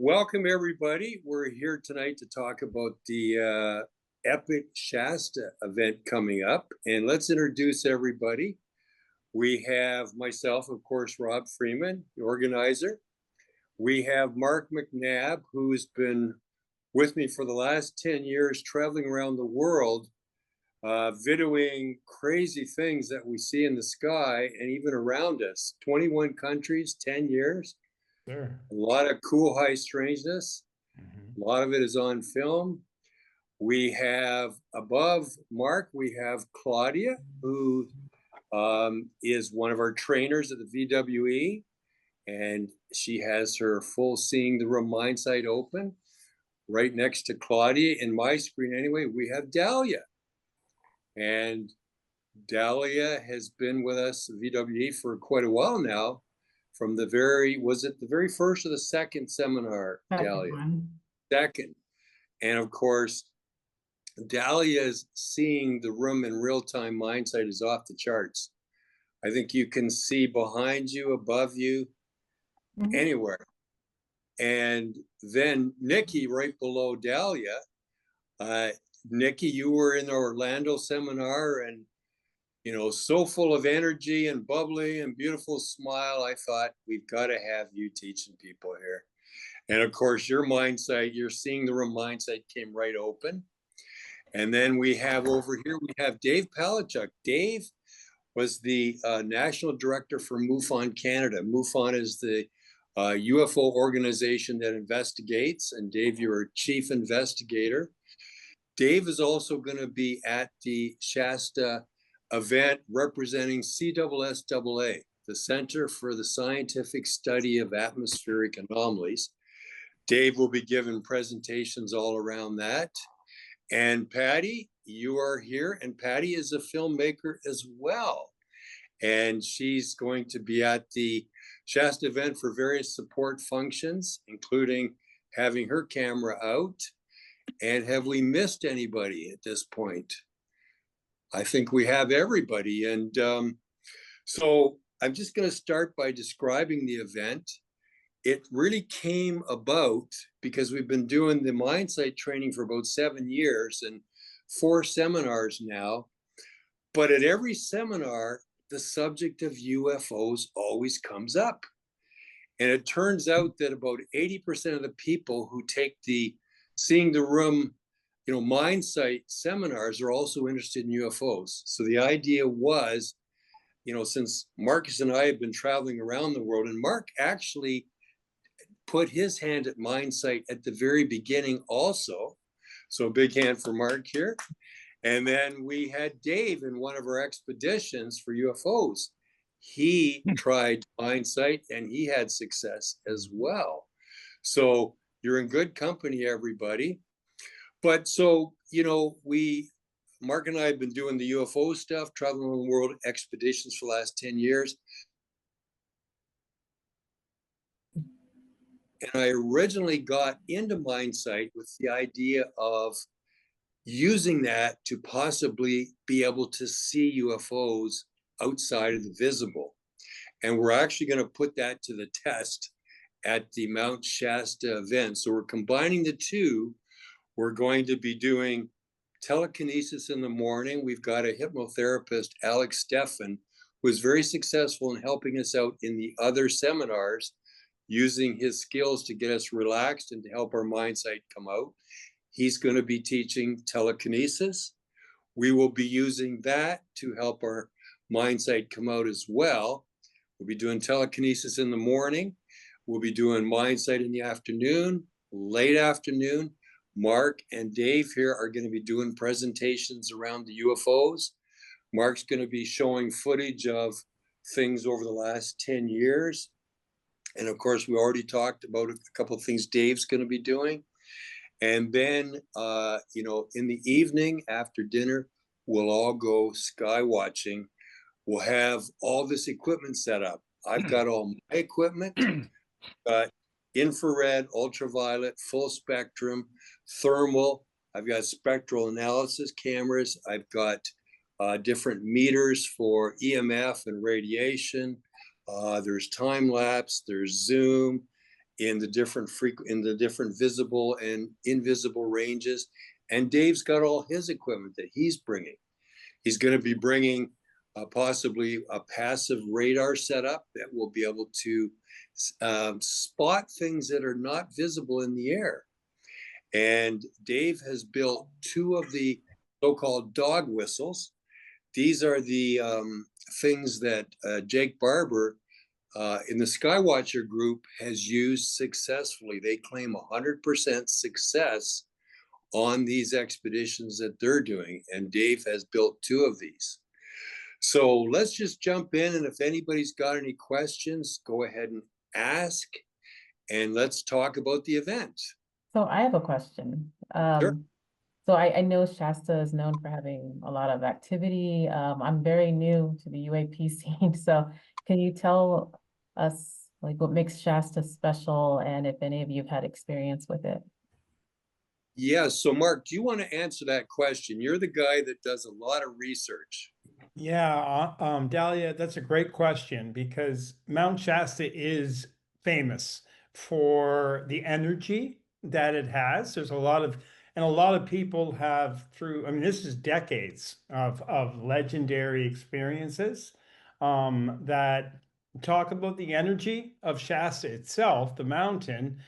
Welcome, everybody. We're here tonight to talk about the epic Shasta event coming up. And let's introduce everybody. We have myself, of course, Rob Freeman, the organizer. We have Mark McNabb, who's been with me for the last 10 years, traveling around the world, videoing crazy things that we see in the sky and even around us. 21 countries, 10 years. Sure. A lot of cool high strangeness. A lot of it is on film. We have above Mark, we have Claudia, who is one of our trainers at the VWE, and she has her full Seeing the Room Mindsight open. Right next to Claudia, in my screen anyway, we have Dalia. And Dalia has been with us at VWE for quite a while now. From the was it the very first or the second seminar, Dalia? Second. And of course, Dalia's Seeing the Room in Real-Time Mindsight is off the charts. I think you can see behind you, above you, anywhere. And then Nikki, right below Dalia. Nikki, you were in the Orlando seminar and so full of energy and bubbly and beautiful smile. I thought, we've got to have you teaching people here. And of course, your Mindsight, your Seeing the Room Mindsight came right open. And then we have over here, we have Dave Palachuk. Dave was the National Director for MUFON Canada. MUFON is the UFO organization that investigates. And Dave, you're a chief investigator. Dave is also going to be at the Shasta event representing CSSAA, the Center for the Scientific Study of Atmospheric Anomalies. Dave will be giving presentations all around that. And Patty, you are here, and Patty is a filmmaker as well. And she's going to be at the Shasta event for various support functions, including having her camera out. And have we missed anybody at this point? I think we have everybody. And so I'm just going to start by describing the event. It really came about because we've been doing the Mindsight training for about 7 years and 4 seminars now. But at every seminar, the subject of UFOs always comes up. And it turns out that about 80% of the people who take the Seeing the Room Mindsight seminars are also interested in UFOs. So the idea was, since Marcus and I have been traveling around the world, and Mark actually put his hand at Mindsight at the very beginning also. So a big hand for Mark here. And then we had Dave in one of our expeditions for UFOs. He tried Mindsight and he had success as well. So you're in good company, everybody. But so, Mark and I have been doing the UFO stuff, traveling around the world, expeditions for the last 10 years. And I originally got into Mindsight with the idea of using that to possibly be able to see UFOs outside of the visible. And we're actually going to put that to the test at the Mount Shasta event. So we're combining the two. We're going to be doing telekinesis in the morning. We've got a hypnotherapist, Alex Stefan, who is very successful in helping us out in the other seminars, using his skills to get us relaxed and to help our Mindsight come out. He's going to be teaching telekinesis. We will be using that to help our Mindsight come out as well. We'll be doing telekinesis in the morning. We'll be doing Mindsight in the afternoon, late afternoon. Mark and Dave here are going to be doing presentations around the UFOs. Mark's going to be showing footage of things over the last 10 years. And of course, we already talked about a couple of things Dave's going to be doing. And then, in the evening after dinner, we'll all go sky watching. We'll have all this equipment set up. I've got all my equipment, got infrared, ultraviolet, full spectrum, thermal. I've got spectral analysis cameras. I've got different meters for EMF and radiation. There's time lapse, there's zoom, in the different visible and invisible ranges. And Dave's got all his equipment that he's bringing. He's going to be bringing possibly a passive radar setup that will be able to spot things that are not visible in the air. And Dave has built 2 of the so-called dog whistles. These are the things that Jake Barber in the Skywatcher group has used successfully. They claim 100% success on these expeditions that they're doing. And Dave has built 2 of these. So let's just jump in. And if anybody's got any questions, go ahead and ask. And let's talk about the event. So I have a question. Sure. So I know Shasta is known for having a lot of activity. I'm very new to the UAP scene. So can you tell us like what makes Shasta special and if any of you have had experience with it? Yeah. So Mark, do you want to answer that question? You're the guy that does a lot of research. Yeah, Dalia, that's a great question because Mount Shasta is famous for the energy that it has. There's a lot of people have through, I mean, this is decades of legendary experiences that talk about the energy of Shasta itself, the mountain,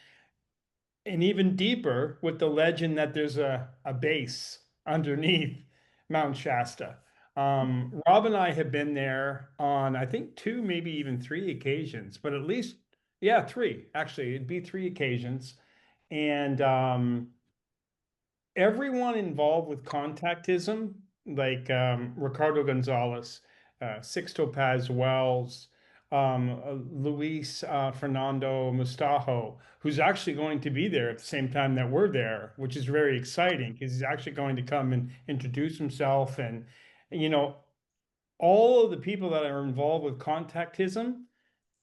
and even deeper with the legend that there's a base underneath Mount Shasta. Rob and I have been there on, I think, 2, maybe even 3 occasions, but at least, yeah, 3. Actually, it'd be 3 occasions. And everyone involved with contactism, like Ricardo Gonzalez, Sixto Paz Wells, Luis Fernando Mustajo, who's actually going to be there at the same time that we're there, which is very exciting because he's actually going to come and introduce himself. And, you know, all of the people that are involved with contactism,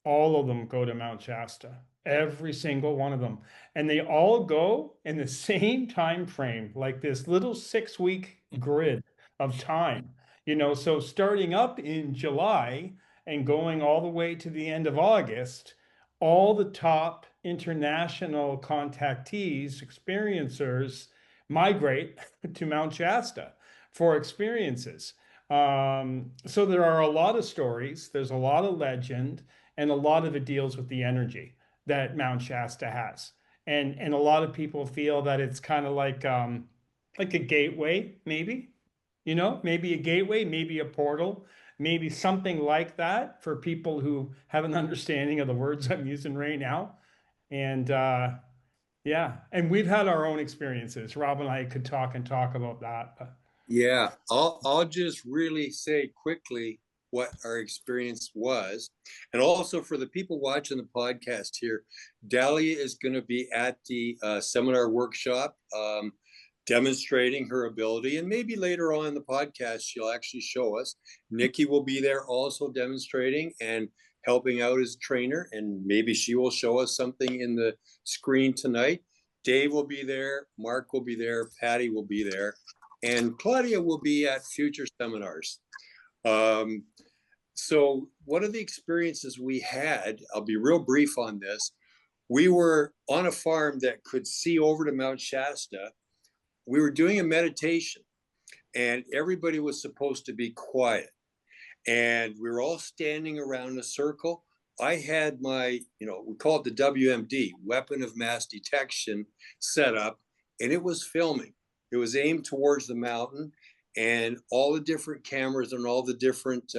all of them go to Mount Shasta, every single one of them. And they all go in the same time frame, like this little 6-week grid of time. You know, so starting up in July and going all the way to the end of August, all the top international contactees, experiencers migrate to Mount Shasta for experiences. So there are a lot of stories, there's a lot of legend, and a lot of it deals with the energy that Mount Shasta has. And a lot of people feel that it's kind of like a gateway, maybe, you know, maybe a gateway, maybe a portal, maybe something like that for people who have an understanding of the words I'm using right now. And yeah, and we've had our own experiences. Rob and I could talk about that. But Yeah, I'll just really say quickly what our experience was. And also for the people watching the podcast here, Dalia is going to be at the seminar workshop demonstrating her ability. And maybe later on in the podcast, she'll actually show us. Nikki will be there also demonstrating and helping out as trainer. And maybe she will show us something in the screen tonight. Dave will be there. Mark will be there. Patty will be there. And Claudia will be at future seminars. So one of the experiences we had, I'll be real brief on this. We were on a farm that could see over to Mount Shasta. We were doing a meditation and everybody was supposed to be quiet. And we were all standing around a circle. I had my, we call it the WMD, weapon of mass detection, set up, and it was filming. It was aimed towards the mountain, and all the different cameras and all the different,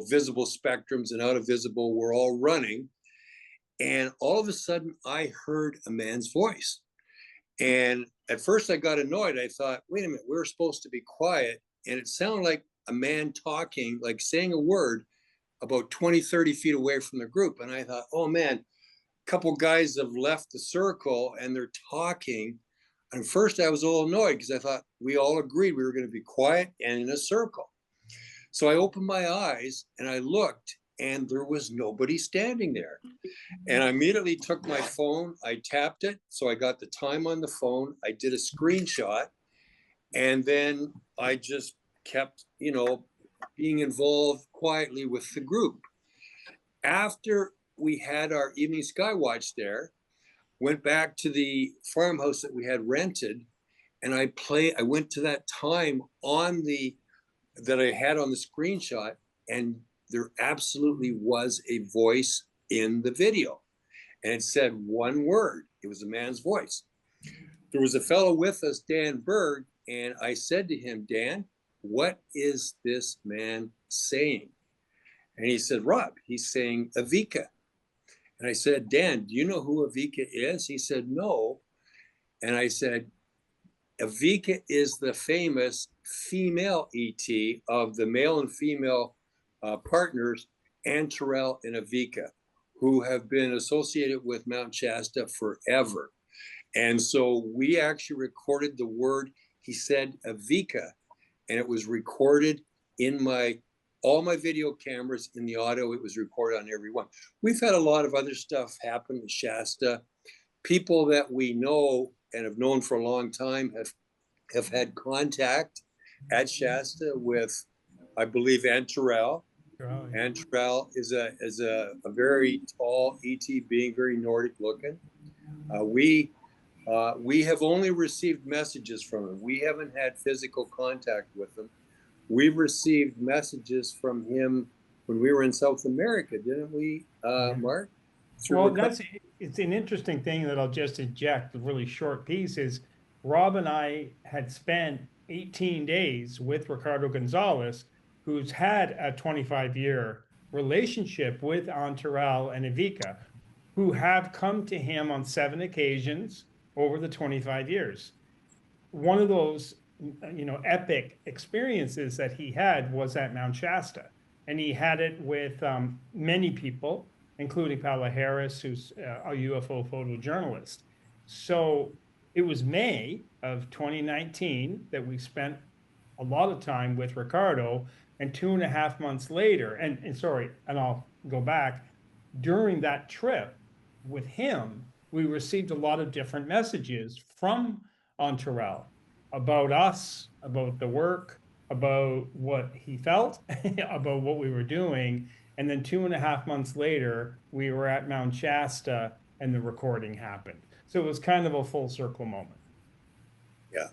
visible spectrums and out of visible were all running. And all of a sudden, I heard a man's voice. And at first, I got annoyed. I thought, wait a minute, we were supposed to be quiet. And it sounded like a man talking, like saying a word about 20, 30 feet away from the group. And I thought, oh man, a couple guys have left the circle and they're talking. And first I was a little annoyed because I thought we all agreed we were going to be quiet and in a circle. So I opened my eyes and I looked and there was nobody standing there. And I immediately took my phone, I tapped it. So I got the time on the phone. I did a screenshot and then I just kept, being involved quietly with the group. After we had our evening sky watch there, went back to the farmhouse that we had rented, and I went to that time that I had on the screenshot, and there absolutely was a voice in the video. And it said one word. It was a man's voice. There was a fellow with us, Dan Berg, and I said to him, Dan, what is this man saying? And he said, Rob, he's saying Avika. And I said, Dan, do you know who Avika is? He said, no. And I said, Avika is the famous female ET of the male and female partners, Ann Terrell and Avika, who have been associated with Mount Shasta forever. And so we actually recorded the word, he said Avika, and it was recorded in all my video cameras. In the audio, it was recorded on every one. We've had a lot of other stuff happen in Shasta. People that we know and have known for a long time have had contact at Shasta with, I believe, Ann Terrell. Ann Terrell is a very tall ET being, very Nordic looking. We have only received messages from him. We haven't had physical contact with him. We received messages from him when we were in South America, didn't we, Mark? Well, it's an interesting thing that I'll just inject. A really short piece is Rob and I had spent 18 days with Ricardo Gonzalez, who's had a 25-year relationship with Ann Terrell and Avika, who have come to him on 7 occasions over the 25 years. One of those, epic experiences that he had was at Mount Shasta. And he had it with many people, including Paula Harris, who's a UFO photojournalist. So it was May of 2019 that we spent a lot of time with Ricardo, and 2.5 months later, and I'll go back, during that trip with him, we received a lot of different messages from Ann Terrell about us, about the work, about what he felt, about what we were doing. And then 2.5 months later, we were at Mount Shasta and the recording happened. So it was kind of a full circle moment. Yeah.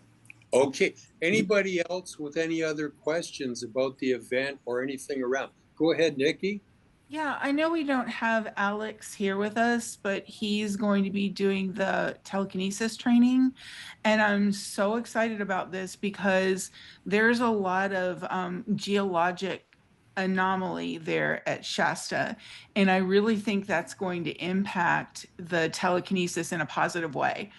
Okay. Anybody else with any other questions about the event or anything around? Go ahead, Nikki. Yeah, I know we don't have Alex here with us, but he's going to be doing the telekinesis training. And I'm so excited about this because there's a lot of geologic anomaly there at Shasta. And I really think that's going to impact the telekinesis in a positive way.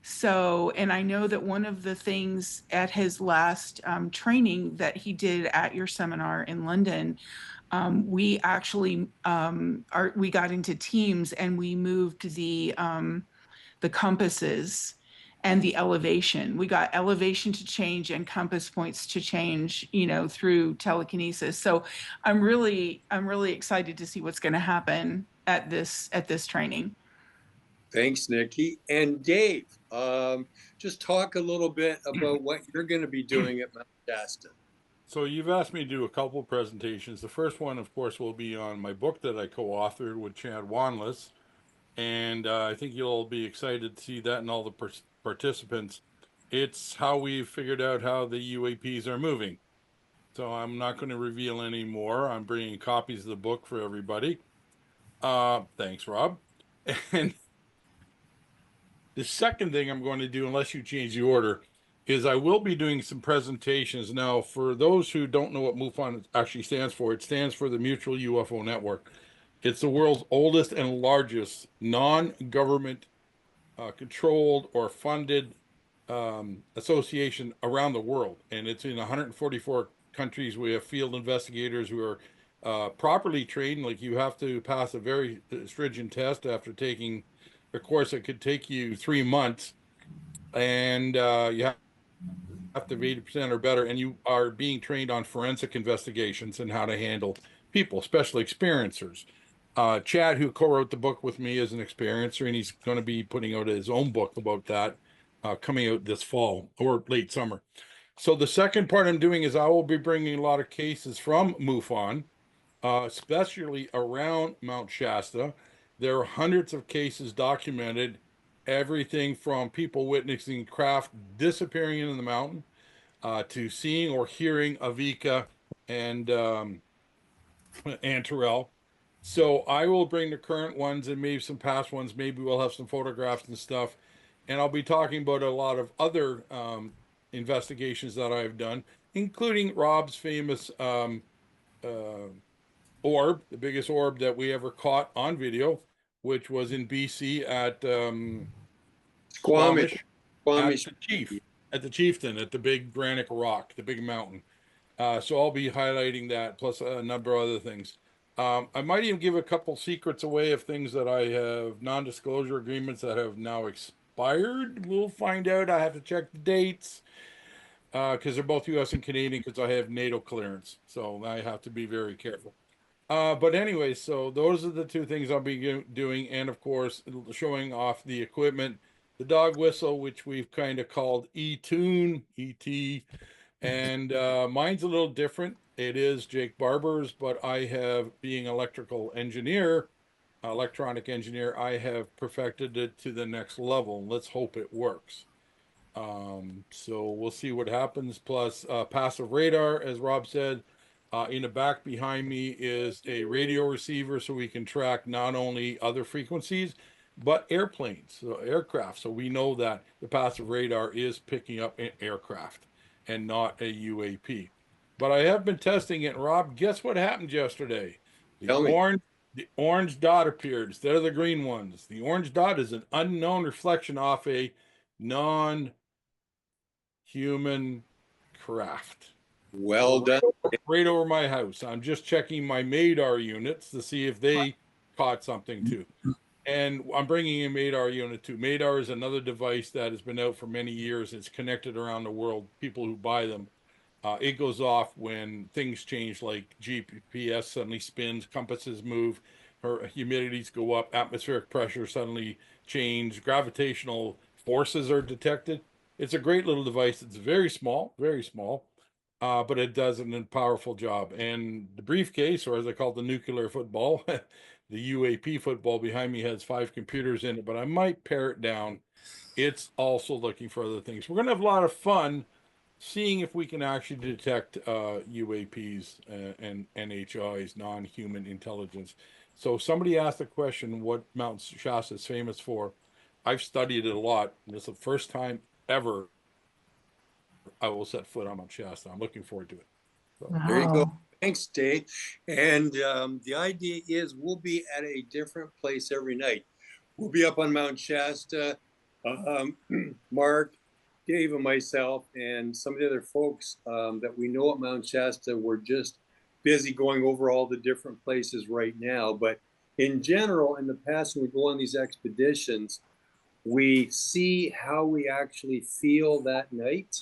So, and I know that one of the things at his last training that he did at your seminar in London, we actually we got into teams and we moved the compasses and the elevation. We got elevation to change and compass points to change, through telekinesis. So I'm really excited to see what's going to happen at this training. Thanks, Nikki. And Dave, just talk a little bit about what you're going to be doing at Mount Shasta. So you've asked me to do a couple of presentations. The first one, of course, will be on my book that I co-authored with Chad Wanless. And I think you'll be excited to see that and all the participants. It's how we've figured out how the UAPs are moving. So I'm not going to reveal any more. I'm bringing copies of the book for everybody. Thanks, Rob. And the second thing I'm going to do, unless you change the order, is I will be doing some presentations. Now, for those who don't know what MUFON actually stands for, it stands for the Mutual UFO Network. It's the world's oldest and largest non-government controlled or funded association around the world. And it's in 144 countries. We have field investigators who are properly trained. Like, you have to pass a very stringent test after taking a course that could take you 3 months. And you have to be 80% or better. And you are being trained on forensic investigations and how to handle people, especially experiencers. Chad, who co-wrote the book with me, is an experiencer, and he's going to be putting out his own book about that coming out this fall or late summer. So the second part I'm doing is I will be bringing a lot of cases from MUFON, especially around Mount Shasta, There are hundreds of cases documented, everything from people witnessing craft disappearing into the mountain to seeing or hearing Avika and Terrell. So I will bring the current ones and maybe some past ones. Maybe we'll have some photographs and stuff. And I'll be talking about a lot of other investigations that I've done, including Rob's famous orb, the biggest orb that we ever caught on video, which was in BC at Squamish, Squamish. at the Chieftain, at the big granite rock, the big mountain. So I'll be highlighting that, plus a number of other things. I might even give a couple secrets away of things that I have, non-disclosure agreements that have now expired. We'll find out. I have to check the dates because they're both U.S. and Canadian because I have NATO clearance. So I have to be very careful. But anyway, so those are the two things I'll be doing. And of course, showing off the equipment, the dog whistle, which we've kind of called E-Tune, E-T. And mine's a little different. It is Jake Barber's, but I have, being electrical engineer, electronic engineer, I have perfected it to the next level. Let's hope it works. So we'll see what happens. Plus passive radar, as Rob said. In the back behind me is a radio receiver, so we can track not only other frequencies, but airplanes, so aircraft. So we know that the passive radar is picking up an aircraft and not a UAP. But I have been testing it. And Rob, guess what happened yesterday? The orange dot appeared instead of the green ones. The orange dot is an unknown reflection off a non-human craft. Well done. Right over my house. I'm just checking my MADAR units to see if they caught something too. And I'm bringing in MADAR unit too. MADAR is another device that has been out for many years. It's connected around the world. People who buy them, it goes off when things change, like GPS suddenly spins, compasses move, or humidities go up, atmospheric pressure suddenly change, gravitational forces are detected. It's a great little device. It's very small, but it does a powerful job. And the briefcase, or as I call it, the nuclear football, the UAP football behind me has 5 computers in it, but I might pare it down. It's also looking for other things. We're going to have a lot of fun seeing if we can actually detect UAPs and NHIs, non-human intelligence. So somebody asked the question, what Mount Shasta is famous for. I've studied it a lot. It's the first time ever I will set foot on Mount Shasta. I'm looking forward to it. So. Wow. There you go. Thanks, Dave. And the idea is we'll be at a different place every night. We'll be up on Mount Shasta. Mark, Dave, and myself, and some of the other folks that we know at Mount Shasta, we're just busy going over all the different places right now. But in general, in the past, when we go on these expeditions, we see how we actually feel that night.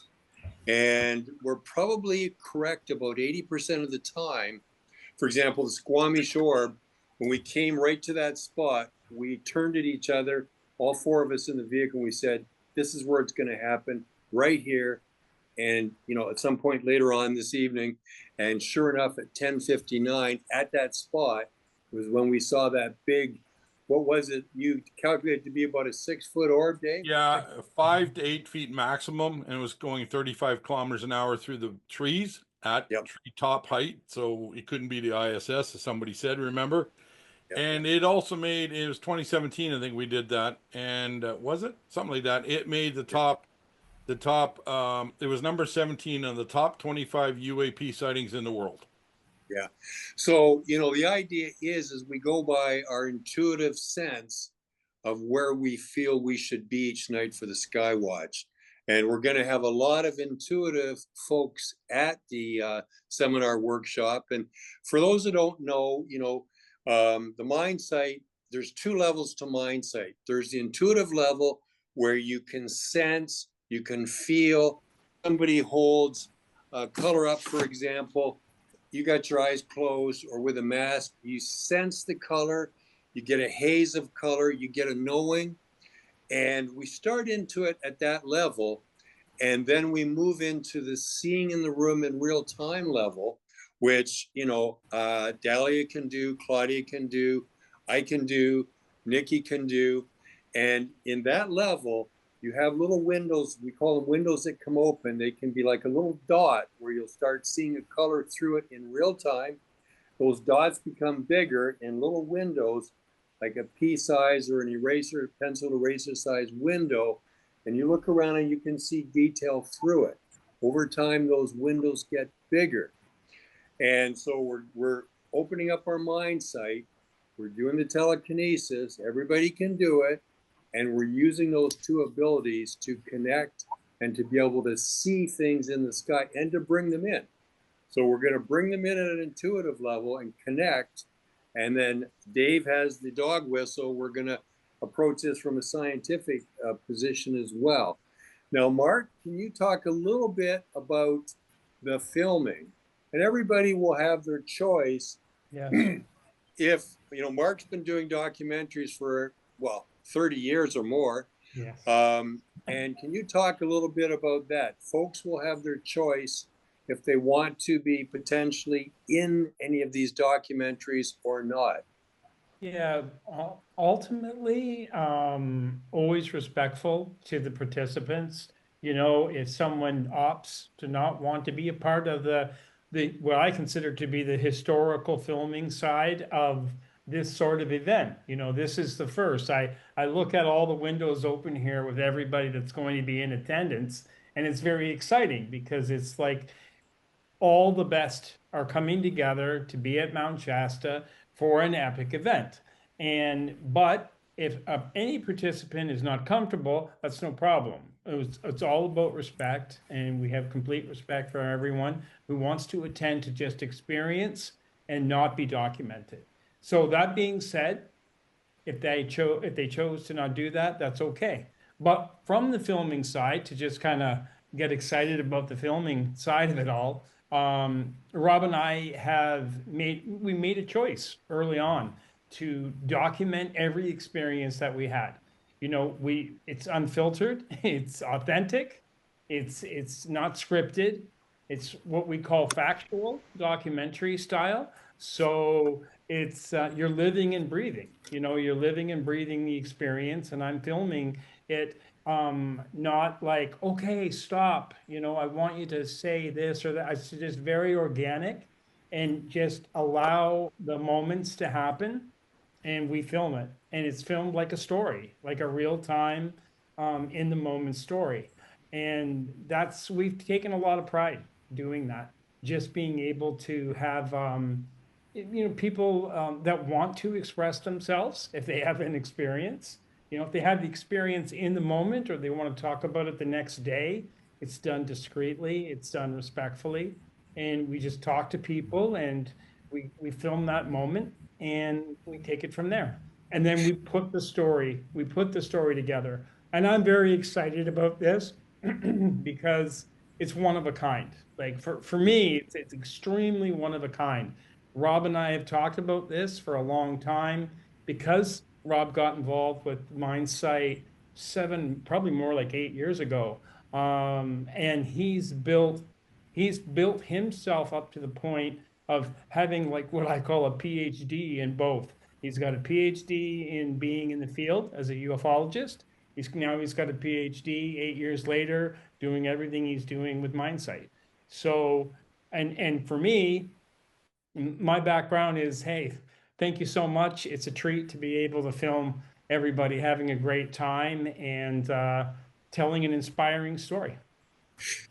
And we're probably correct about 80% of the time. For example, the Squamish orb, when we came right to that spot, we turned at each other, all 4 of us in the vehicle, and we said, this is where it's going to happen, right here. And, you know, at some point later on this evening, and sure enough, at 10:59 at that spot was when we saw that big, what was it? You calculated to be about a 6-foot orb, Dave? Yeah, 5 to 8 feet maximum, and it was going 35 kilometers an hour through the trees at treetop height. So it couldn't be the ISS, as somebody said, remember? Yep. And it also made, it was 2017, I think we did that. And was it? Something like that. It made the top, it was number 17 on the top 25 UAP sightings in the world. Yeah. So, you know, the idea is we go by our intuitive sense of where we feel we should be each night for the sky watch. And we're going to have a lot of intuitive folks at the seminar workshop. And for those that don't know, you know, the Mindsight, there's 2 levels to Mindsight. There's the intuitive level where you can sense, you can feel. Somebody holds color up, for example. You got your eyes closed or with a mask, you sense the color, you get a haze of color, you get a knowing, and we start into it at that level, and then we move into the seeing in the room in real time level, which, you know, Dalia can do, Claudia can do, I can do, Nikki can do. And in that level, you have little windows, we call them windows that come open. They can be like a little dot where you'll start seeing a color through it in real time. Those dots become bigger in little windows, like a pea size or an eraser, pencil eraser size window. And you look around and you can see detail through it. Over time, those windows get bigger. And so we're opening up our Mindsight. We're doing the telekinesis. Everybody can do it. And we're using those two abilities to connect and to be able to see things in the sky and to bring them in. So we're going to bring them in at an intuitive level and connect. And then Dave has the dog whistle. We're going to approach this from a scientific position as well. Now, Mark, can you talk a little bit about the filming? And everybody will have their choice. Yeah. If, you know, Mark's been doing documentaries for, well, 30 years or more. Yes. And can you talk a little bit about that? Folks will have their choice if they want to be potentially in any of these documentaries or not. Yeah, ultimately, always respectful to the participants. You know, if someone opts to not want to be a part of the what I consider to be the historical filming side of this sort of event, you know, this is the first. I look at all the windows open here with everybody that's going to be in attendance, and it's very exciting because it's like all the best are coming together to be at Mount Shasta for an epic event. But if any participant is not comfortable, that's no problem. It's all about respect, and we have complete respect for everyone who wants to attend to just experience and not be documented. So that being said, if they chose to not do that, that's okay. But from the filming side, to just kind of get excited about the filming side of it all, Rob and I made a choice early on to document every experience that we had. You know, it's unfiltered, it's authentic, it's not scripted, it's what we call factual documentary style. So it's you're living and breathing. You know, you're living and breathing the experience, and I'm filming it. Not like, okay, stop, you know, I want you to say this or that. It's just very organic, and just allow the moments to happen, and we film it, and it's filmed like a story, like a real-time in the moment story. And we've taken a lot of pride doing that, just being able to have you know, people that want to express themselves if they have an experience. You know, if they have the experience in the moment or they want to talk about it the next day, it's done discreetly, it's done respectfully, and we just talk to people, and we film that moment, and we take it from there. And then we put the story together. And I'm very excited about this because it's one of a kind. Like for me, it's extremely one of a kind. Rob and I have talked about this for a long time because Rob got involved with Mindsight probably more like 8 years ago. And he's built himself up to the point of having like what I call a PhD in both. He's got a PhD in being in the field as a ufologist. He's got a PhD 8 years later doing everything he's doing with Mindsight. So, and for me, my background is, hey, thank you so much. It's a treat to be able to film everybody having a great time and telling an inspiring story.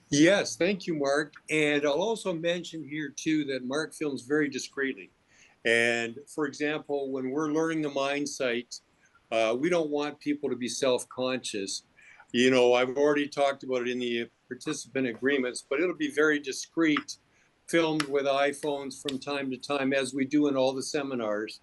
Yes, thank you, Mark. And I'll also mention here too that Mark films very discreetly. And for example, when we're learning the Mindsight, we don't want people to be self-conscious. You know, I've already talked about it in the participant agreements, but it'll be very discreet, filmed with iPhones from time to time, as we do in all the seminars.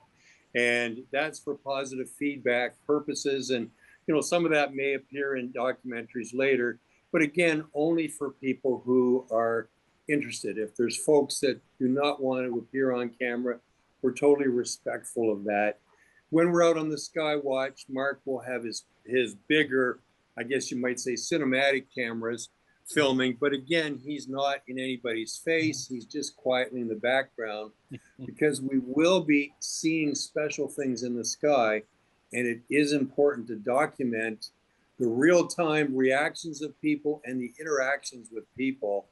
And that's for positive feedback purposes. And, you know, some of that may appear in documentaries later, but again, only for people who are interested. If there's folks that do not want to appear on camera, we're totally respectful of that. When we're out on the Skywatch, Mark will have his bigger, I guess you might say, cinematic cameras filming. But again, he's not in anybody's face. He's just quietly in the background because we will be seeing special things in the sky. and it is important to document the real-time reactions of people and the interactions with people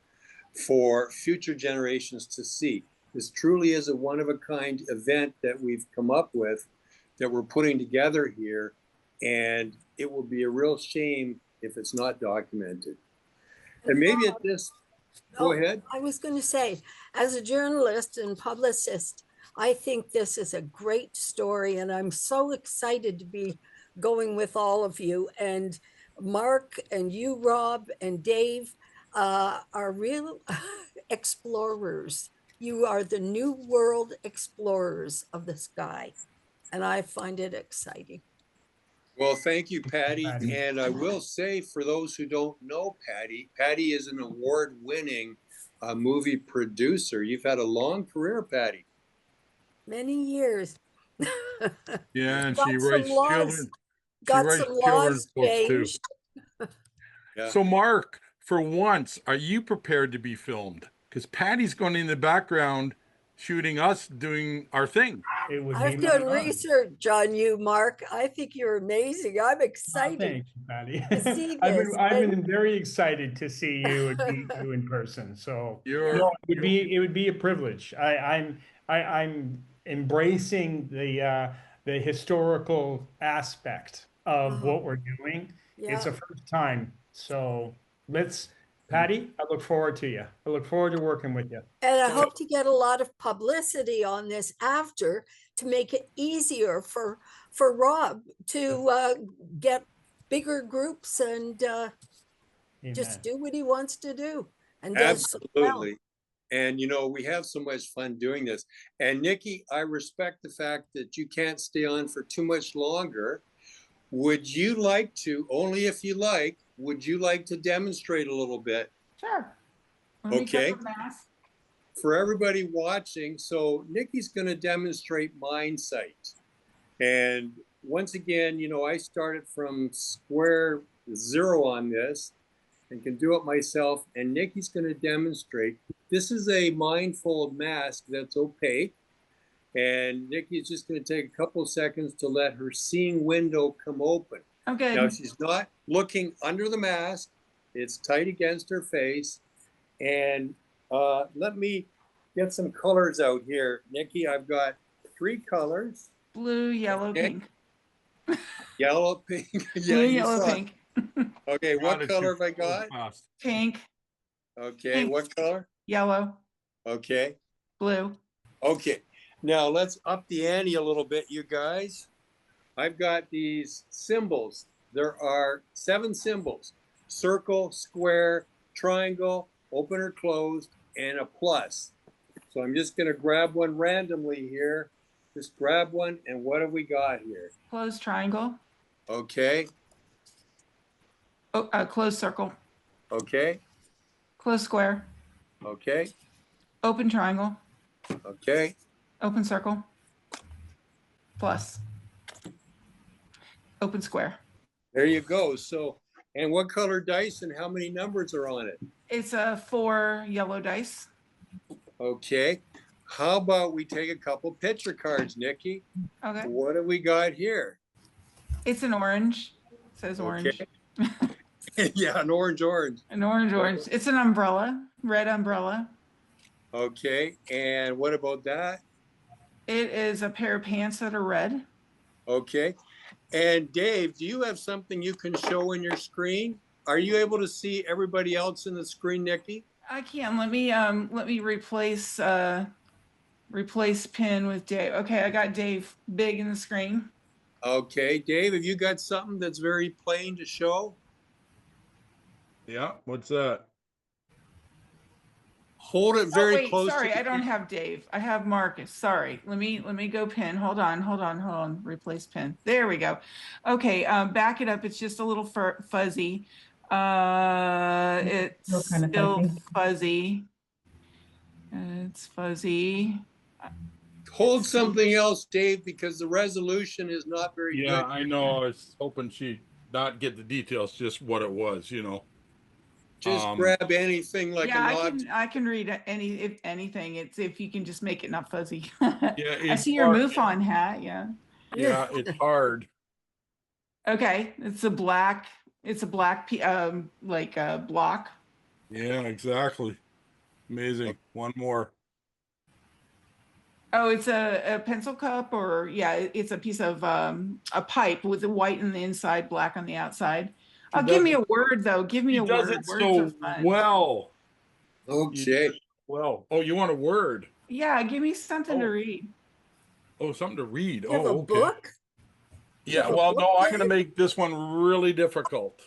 for future generations to see. This truly is a one-of-a-kind event that we've come up with, that we're putting together here, and it will be a real shame if it's not documented. And maybe at this, go ahead. I was going to say, as a journalist and publicist, I think this is a great story, and I'm so excited to be going with all of you. And Mark and you, Rob and Dave, are real explorers. You are the new world explorers of the sky, and I find it exciting. Well, thank you, Patty. And I will say, for those who don't know Patty, Patty is an award-winning movie producer. You've had a long career, Patty. Many years. Yeah, and Got she some writes laws- children. She Got writes some children's laws books too. changed. Yeah. So, Mark, for once, are you prepared to be filmed? Because Patty's going in the background shooting us doing our thing. It would I've be done my honor. research on you, Mark. I think you're amazing. I'm excited. Thank you, Patty. to see I've this. been very excited to see you and meet you in person. So no, it would be a privilege. I'm embracing the historical aspect of what we're doing. It's Yeah. a first time. So Patty, I look forward to you. I look forward to working with you. And I hope to get a lot of publicity on this after, to make it easier for Rob to get bigger groups and just do what he wants to do. And does so well. Absolutely. And, you know, we have so much fun doing this. And Nikki, I respect the fact that you can't stay on for too much longer. Would you like to, only if you like, would you like to demonstrate a little bit? Sure. Okay. For everybody watching, so Nikki's going to demonstrate Mindsight. And once again, you know, I started from square zero on this and can do it myself. And Nikki's going to demonstrate. This is a mindfold mask that's opaque. And Nikki's just going to take a couple seconds to let her seeing window come open. Okay. Now, she's not looking under the mask. It's tight against her face. And let me get some colors out here. Nikki, I've got 3 colors. Blue, yellow, pink. Yellow, pink. Yeah, Blue, yellow, pink. Okay, what color have I got? Pink. Okay, Pink. what color? Yellow. Okay. Blue. Okay, now let's up the ante a little bit, you guys. I've got these symbols. There are 7 symbols: circle, square, triangle, open or closed, and a plus. So I'm just going to grab one randomly here. Just grab one, and what have we got here? Closed triangle. Okay. Oh, closed circle. Okay. Closed square. Okay. Open triangle. Okay. Open circle. Plus. Open square. There you go. So, and what color dice and how many numbers are on it? It's a 4 yellow dice. Okay. How about we take a couple picture cards, Nikki? Okay. What do we got here? It's an orange. It says orange. Okay. Yeah, an orange. An orange. It's an umbrella, red umbrella. Okay. And what about that? It is a pair of pants that are red. Okay. And Dave, do you have something you can show in your screen? Are you able to see everybody else in the screen, Nikki? I can. Let me replace pin with Dave. Okay, I got Dave big in the screen. Okay, Dave, have you got something that's very plain to show? Yeah, what's that? Hold it very wait, close. Sorry, I don't have Dave. I have Marcus. Sorry. Let me go pin. Hold on. Replace pin. There we go. Okay, back it up. It's just a little fuzzy. It's still fuzzy. It's fuzzy. Hold something else, Dave, because the resolution is not very good. Yeah, I know. I was hoping she'd not get the details, just what it was, you know. Just grab anything like I can read anything. It's if you can just make it not fuzzy. Yeah, I see your MUFON hat. Yeah. Yeah, it's hard. Okay, it's a black block. Yeah, exactly. Amazing. One more. Oh, it's a pencil cup, or yeah, it's a piece of a pipe with the white on the inside, black on the outside. Oh, give me a word though. Give me He a does word. it Words are so fun. well. Okay. Well, oh, you want a word? Yeah, give me something to Oh. read. Oh, something to read. You have a Oh, okay. book? You Yeah, have a well, book, no, I'm going to Dave? make this one really difficult.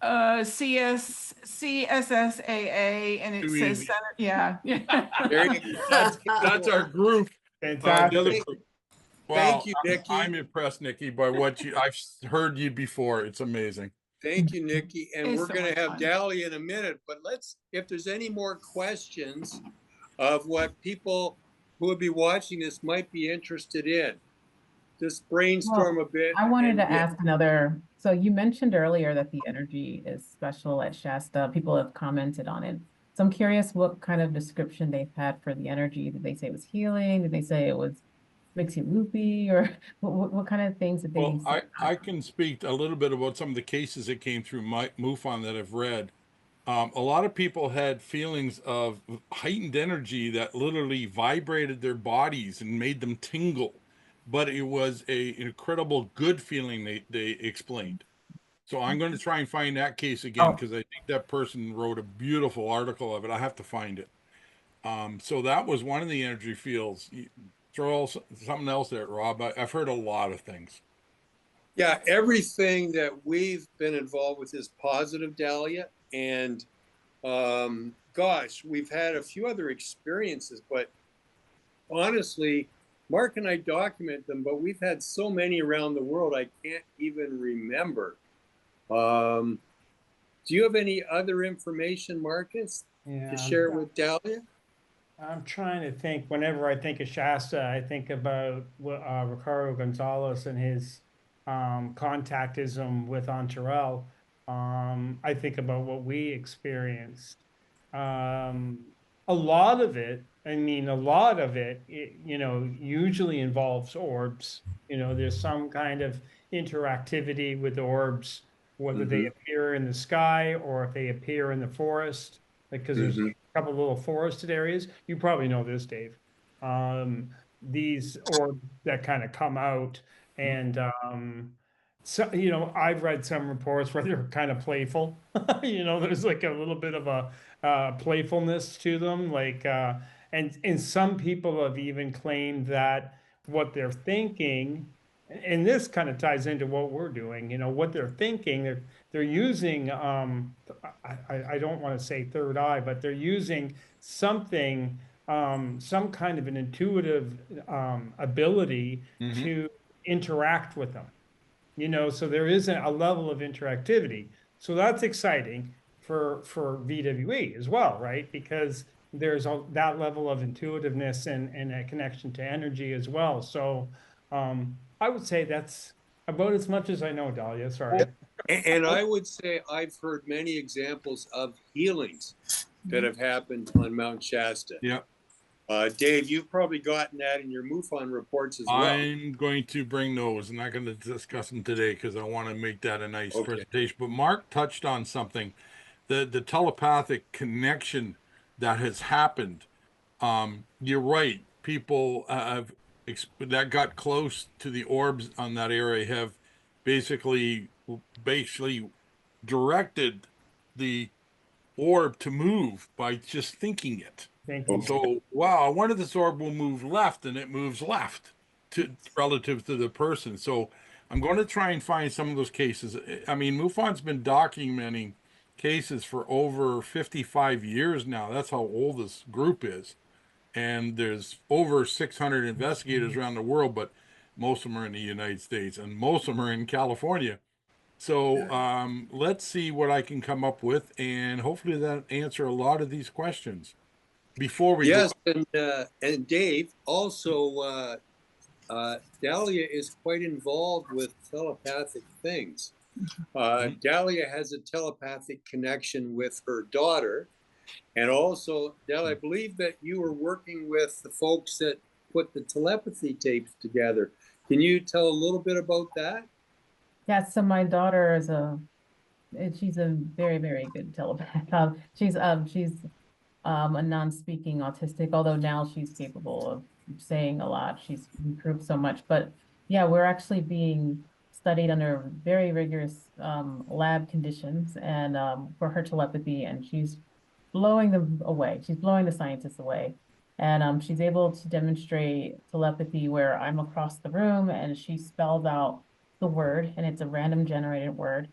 CSSAA, and it Too says easy. center. Yeah. There you go. That's our group. The Fantastic. other group. Well, Thank you, Nikki. I'm impressed, Nikki, by what I've heard you before. It's amazing. Thank you, Nikki. And It's we're so going much to have fun. Dalia in a minute, but if there's any more questions of what people who would be watching this might be interested in, just brainstorm a bit. I wanted to and get- ask another. So you mentioned earlier that the energy is special at Shasta. People have commented on it. So I'm curious what kind of description they've had for the energy. Did they say it was healing? Did they say it was makes you loopy? Or what kind of things did they Well, say? I can speak a little bit about some of the cases that came through my MUFON that I've read. A lot of people had feelings of heightened energy that literally vibrated their bodies and made them tingle, but it was an incredible good feeling they explained. So I'm going to try and find that case again, because I think that person wrote a beautiful article of it. I have to find it. So that was one of the energy fields. Throw something else there, Rob. I've heard a lot of things. Yeah, everything that we've been involved with is positive, Dalia. And gosh, we've had a few other experiences, but honestly, Mark and I document them, but we've had so many around the world, I can't even remember. Do you have any other information, Marcus, to share with Dalia? I'm trying to think. Whenever I think of Shasta, I think about Ricardo Gonzalez and his contactism with Antarel. I think about what we experienced. A lot of it, usually involves orbs. There's some kind of interactivity with orbs, whether they appear in the sky or if they appear in the forest, because there's a couple little forested areas. You probably know this, Dave. These orbs that kind of come out, and so I've read some reports where they're kind of playful. There's like a little bit of a playfulness to them, and some people have even claimed that what they're thinking, and this kind of ties into what we're doing. What they're thinking, they're using I don't want to say third eye, but they're using something, some kind of an intuitive ability to interact with them. So there is a level of interactivity. So that's exciting for VWE as well, right? Because there's that level of intuitiveness and a connection to energy as well. So I would say that's about as much as I know, Dalia. Sorry. And I would say I've heard many examples of healings that have happened on Mount Shasta. Yeah. Dave, you've probably gotten that in your MUFON reports as well. I'm going to bring those. I'm not going to discuss them today because I want to make that a nice presentation. But Mark touched on something, the telepathic connection that has happened. You're right. People that got close to the orbs on that area have basically directed the orb to move by just thinking it. So, wow, I wonder if this orb will move left, and it moves left relative to the person. So I'm going to try and find some of those cases. I mean, MUFON's been documenting cases for over 55 years now. That's how old this group is. And there's over 600 investigators around the world, but most of them are in the United States, and most of them are in California. So let's see what I can come up with, and hopefully that answer a lot of these questions. Before we go. And Dave, also, Dalia is quite involved with telepathic things. Dalia has a telepathic connection with her daughter. And also, Dalia, I believe that you were working with the folks that put the telepathy tapes together. Can you tell a little bit about that? Yeah, so my daughter is she's a very, very good telepath. She's a non-speaking autistic, although now she's capable of saying a lot. She's improved so much. But yeah, we're actually being studied under very rigorous lab conditions and for her telepathy, and she's blowing them away. She's blowing the scientists away. And she's able to demonstrate telepathy where I'm across the room and she spells out the word, and it's a random generated word.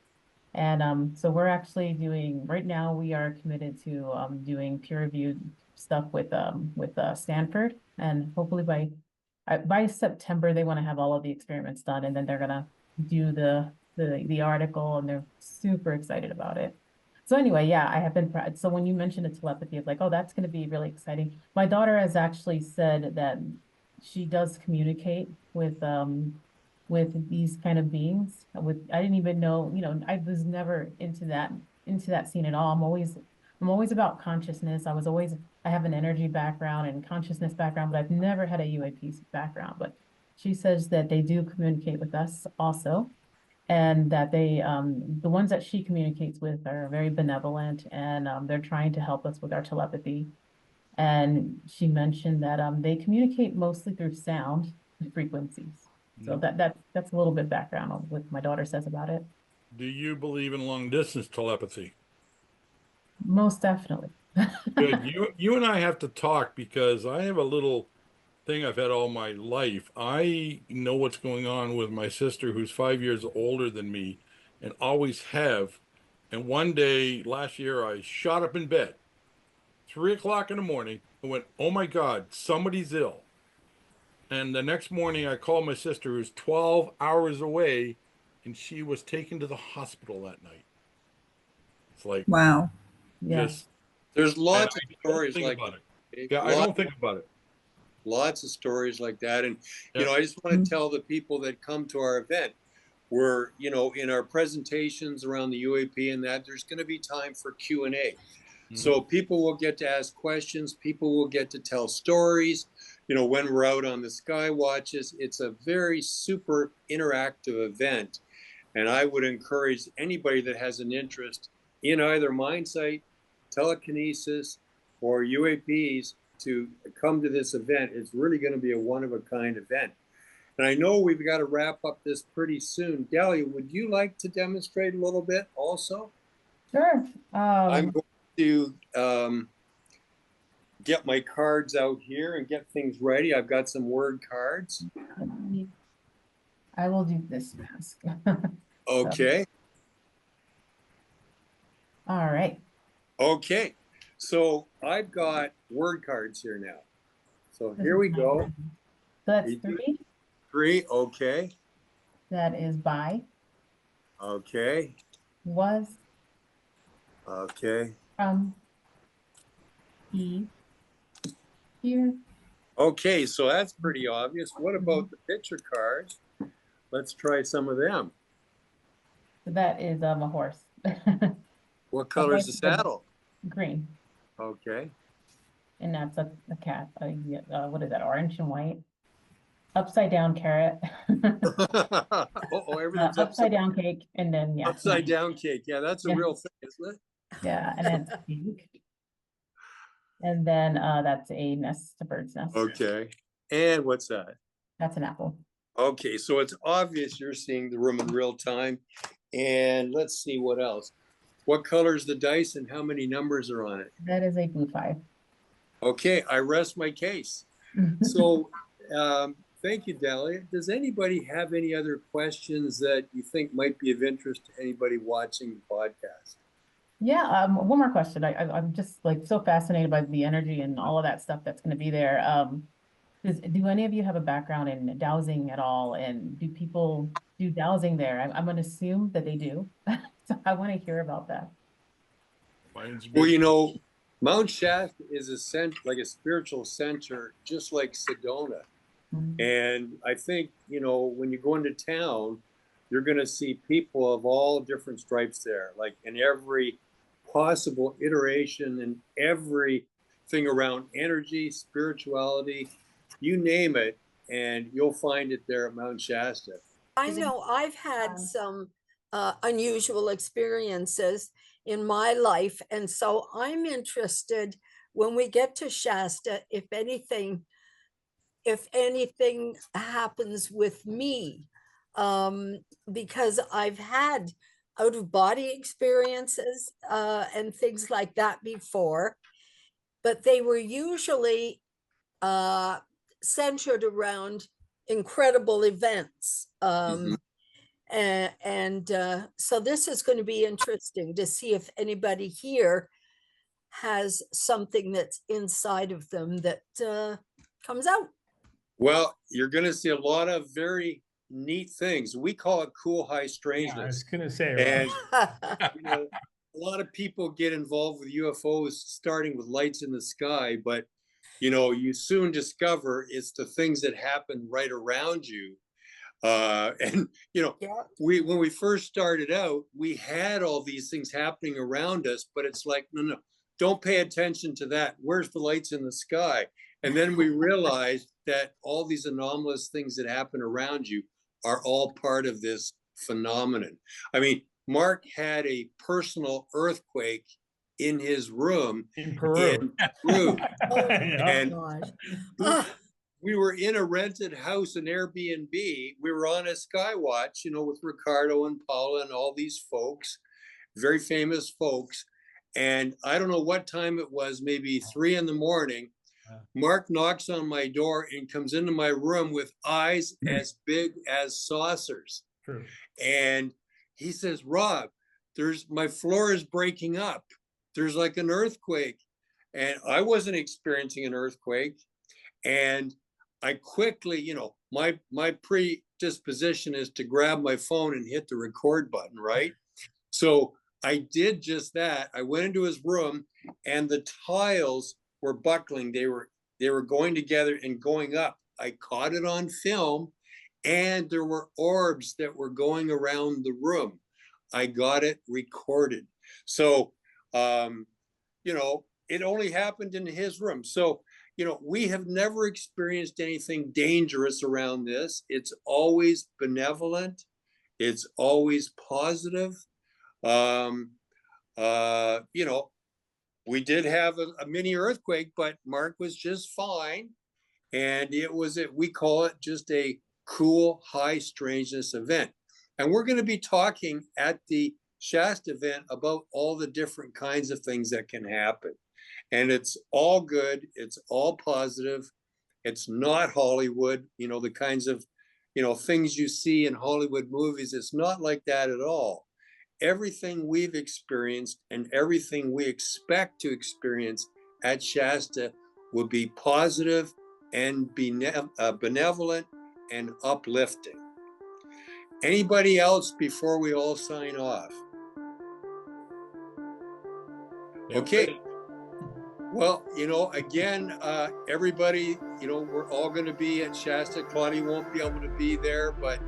And so we're actually doing, right now we are committed to doing peer-reviewed stuff with Stanford, and hopefully by September they want to have all of the experiments done, and then they're gonna do the article, and they're super excited about it. So anyway, yeah, I have been, so when you mentioned the telepathy, it's like, oh, that's going to be really exciting. My daughter has actually said that she does communicate with these kind of beings. I didn't even know, I was never into that scene at all. I'm always about consciousness. I have an energy background and consciousness background, but I've never had a UAP background. But she says that they do communicate with us also, and that the ones that she communicates with are very benevolent, and they're trying to help us with our telepathy. And she mentioned that they communicate mostly through sound frequencies. So that's a little bit background on what my daughter says about it. Do you believe in long distance telepathy? Most definitely. Good. You and I have to talk, because I have a little thing I've had all my life. I know what's going on with my sister, who's 5 years older than me, and always have. And one day last year, I shot up in bed, 3 o'clock in the morning, and went, "Oh my God, somebody's ill." And the next morning, I called my sister, who's 12 hours away, and she was taken to the hospital that night. It's like, Wow. Yeah. just, There's and lots I of don't stories think like about it. that. Yeah, I don't think about it. Lots of stories like that. And, Yeah. I just want to tell the people that come to our event, we're, in our presentations around the UAP and that, there's going to be time for Q&A. So people will get to ask questions. People will get to tell stories. When we're out on the sky watches, it's a very super interactive event. And I would encourage anybody that has an interest in either Mindsight, Telekinesis, or UAPs to come to this event. It's really going to be a one-of-a-kind event. And I know we've got to wrap up this pretty soon. Dalia, would you like to demonstrate a little bit also? Sure. I'm going to get my cards out here and get things ready. I've got some word cards. I will do this mask. Okay. All right. Okay. So I've got word cards here now. So here we go. So that's 3. 3. Okay. That is by, Okay. was, Okay. from, he, here. Okay. So that's pretty obvious. What about the picture cards? Let's try some of them. So that is a horse. What color is the saddle? Green. Okay. And that's a cat. What is that? Orange and white. Upside down carrot. Everything's upside down cake, and then yeah. Upside down cake. Yeah, that's a real thing, isn't it? Yeah, and then pink. And then that's a nest, a bird's nest. Okay. And what's that? That's an apple. Okay, so it's obvious you're seeing the room in real time. And let's see what else. What color is the dice and how many numbers are on it? That is a blue 5. Okay, I rest my case. So thank you, Dalia. Does anybody have any other questions that you think might be of interest to anybody watching the podcast? Yeah, one more question. I'm just like so fascinated by the energy and all of that stuff that's going to be there. Do any of you have a background in dowsing at all? And do people do dowsing there? I'm going to assume that they do. So I want to hear about that. Well, Mount Shasta is like a spiritual center, just like Sedona. And I think, when you go into town, you're going to see people of all different stripes there, like in every possible iteration and everything around energy, spirituality, you name it, and you'll find it there at Mount Shasta. I know I've had Um, some unusual experiences in my life. And so I'm interested when we get to Shasta, if anything happens with me, because I've had out of body experiences and things like that before, but they were usually centered around incredible events. Mhm. So this is going to be interesting to see if anybody here has something that's inside of them that comes out. Well, you're going to see a lot of very neat things. We call it cool high Yeah, I was strangeness. gonna say, And Rob. you know, a lot of people get involved with UFOs starting with lights in the sky, but you soon discover it's the things that happen right around you. And Yeah. when we first started out, we had all these things happening around us, but it's like, no, don't pay attention to that. Where's the lights in the sky? And then we realized that all these anomalous things that happen around you are all part of this phenomenon. I mean, Mark had a personal earthquake in his room In Peru. in Peru. Oh Yeah. And gosh. we were in a rented house, an Airbnb. We were on a sky watch, with Ricardo and Paula and all these folks, very famous folks. And I don't know what time it was, maybe 3 a.m. Mark knocks on my door and comes into my room with eyes as big as saucers. True. And he says, Rob, my floor is breaking up. There's like an earthquake. And I wasn't experiencing an earthquake. And I quickly, my predisposition is to grab my phone and hit the record button, right? So I did just that. I went into his room and the tiles were buckling. They were going together and going up. I caught it on film, and there were orbs that were going around the room. I got it recorded. So, it only happened in his room. So, we have never experienced anything dangerous around this. It's always benevolent. It's always positive. We did have a mini earthquake, but Mark was just fine. And we call it just a cool high strangeness event. And we're going to be talking at the Shasta event about all the different kinds of things that can happen. And it's all good. It's all positive. It's not Hollywood, the kinds of, things you see in Hollywood movies. It's not like that at all. Everything we've experienced and everything we expect to experience at Shasta will be positive and benevolent and uplifting. Anybody else before we all sign off? Okay. Well, again, everybody, we're all going to be at Shasta. Claudia won't be able to be there, but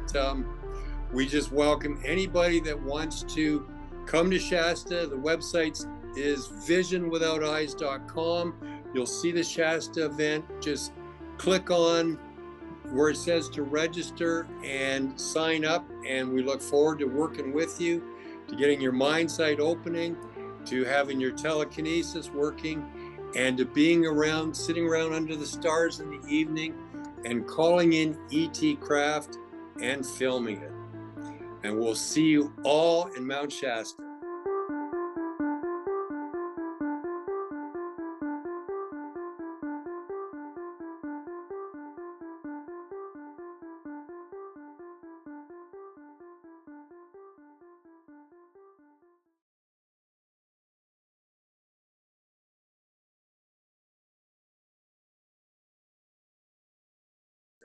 we just welcome anybody that wants to come to Shasta. The website is visionwithouteyes.com. You'll see the Shasta event. Just click on where it says to register and sign up. And we look forward to working with you, to getting your Mindsight opening, to having your telekinesis working, and to sitting around under the stars in the evening and calling in ET craft and filming it. And we'll see you all in Mount Shasta.